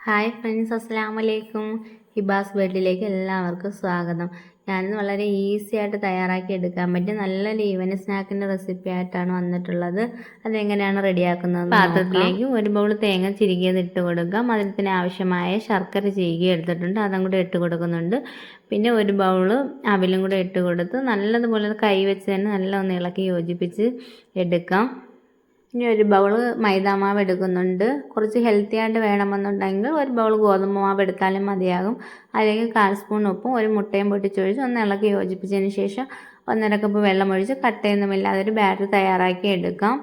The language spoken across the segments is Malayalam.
ഹായ് ഫ്രണ്ട്സ്, അസ്സലാമു അലൈക്കും. ഹിബാസ് വേൾഡിലേക്ക് എല്ലാവർക്കും സ്വാഗതം. ഞാനിന്ന് വളരെ ഈസി ആയിട്ട് തയ്യാറാക്കി എടുക്കാൻ പറ്റിയ നല്ലൊരു ഈവനിങ് സ്നാക്കിൻ്റെ റെസിപ്പി ആയിട്ടാണ് വന്നിട്ടുള്ളത്. അതെങ്ങനെയാണ് റെഡിയാക്കുന്നത്? പാത്രത്തിലേക്ക് ഒരു ബൗൾ തേങ്ങ ചിരികിയത് ഇട്ട് കൊടുക്കാം. അതിന് ആവശ്യമായ ശർക്കര ചിരികി എടുത്തിട്ടുണ്ട്, അതും കൂടെ ഇട്ട് കൊടുക്കുന്നുണ്ട്. പിന്നെ ഒരു ബൗൾ അവിലും കൂടെ ഇട്ട് കൊടുത്ത് നല്ലതുപോലെ കൈ വെച്ച് തന്നെ നല്ല ഒന്ന് ഇളക്കി യോജിപ്പിച്ച് എടുക്കാം. ഇനി ഒരു ബൗൾ മൈദാമാവ് എടുക്കുന്നുണ്ട്. കുറച്ച് ഹെൽത്തി ആയിട്ട് വേണമെന്നുണ്ടെങ്കിൽ ഒരു ബൗൾ ഗോതമ്പ് മാവ് എടുത്താലും മതിയാകും. അല്ലെങ്കിൽ 1/4 സ്പൂൺ ഉപ്പും ഒരു മുട്ടയും പൊട്ടിച്ചൊഴിച്ച് ഒന്ന് ഇളക്കി യോജിപ്പിച്ചതിന് ശേഷം 1.5 കപ്പ് വെള്ളമൊഴിച്ച് കട്ടയൊന്നുമില്ലാതെ ഒരു ബാറ്റർ തയ്യാറാക്കി എടുക്കാം.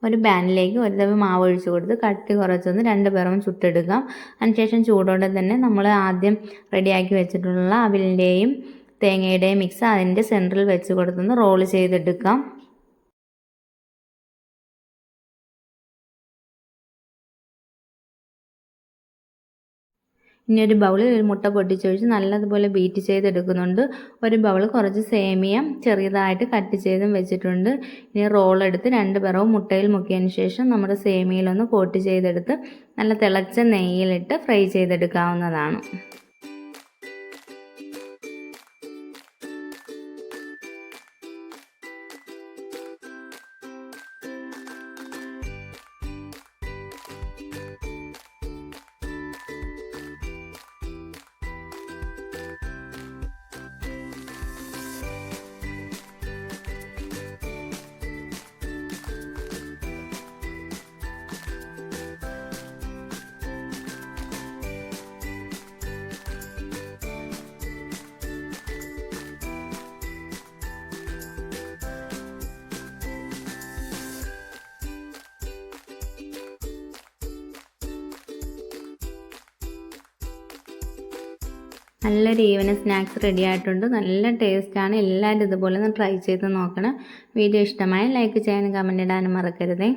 ഒരു പാനിലേക്ക് ഒരു തവി മാവ് ഒഴിച്ച് കൊടുത്ത് കട്ടി കുറച്ചൊന്ന് 2 പിറവും ചുട്ടെടുക്കാം. അതിനുശേഷം ചൂടോടെ തന്നെ നമ്മൾ ആദ്യം റെഡിയാക്കി വെച്ചിട്ടുള്ള അവിലിൻ്റെയും തേങ്ങയുടെയും മിക്സ് അതിൻ്റെ സെൻറ്ററിൽ വെച്ച് കൊടുത്തൊന്ന് റോൾ ചെയ്തെടുക്കാം. ഇനി ഒരു ബൗളിൽ ഒരു മുട്ട പൊട്ടിച്ചൊഴിച്ച് നല്ലതുപോലെ ബീറ്റ് ചെയ്തെടുക്കുന്നുണ്ട്. ഒരു ബൗൾ കുറച്ച് സേമിയ ചെറിയതായിട്ട് കട്ട് ചെയ്തും വെച്ചിട്ടുണ്ട്. ഇനി റോളെടുത്ത് 2 പിറവും മുട്ടയിൽ മുക്കിയതിന് ശേഷം നമ്മുടെ സേമിയയിലൊന്ന് കോട്ട് ചെയ്തെടുത്ത് നല്ല തിളച്ച നെയ്യിലിട്ട് ഫ്രൈ ചെയ്തെടുക്കാവുന്നതാണ്. നല്ലൊരു ഈവനിങ് സ്നാക്സ് റെഡി ആയിട്ടുണ്ട്. നല്ല ടേസ്റ്റാണ്. എല്ലാവരും ഇതുപോലെ ഒന്ന് ട്രൈ ചെയ്ത് നോക്കണം. വീഡിയോ ഇഷ്ടമായി ലൈക്ക് ചെയ്യാനും കമൻറ്റ് ഇടാനും മറക്കരുതേ.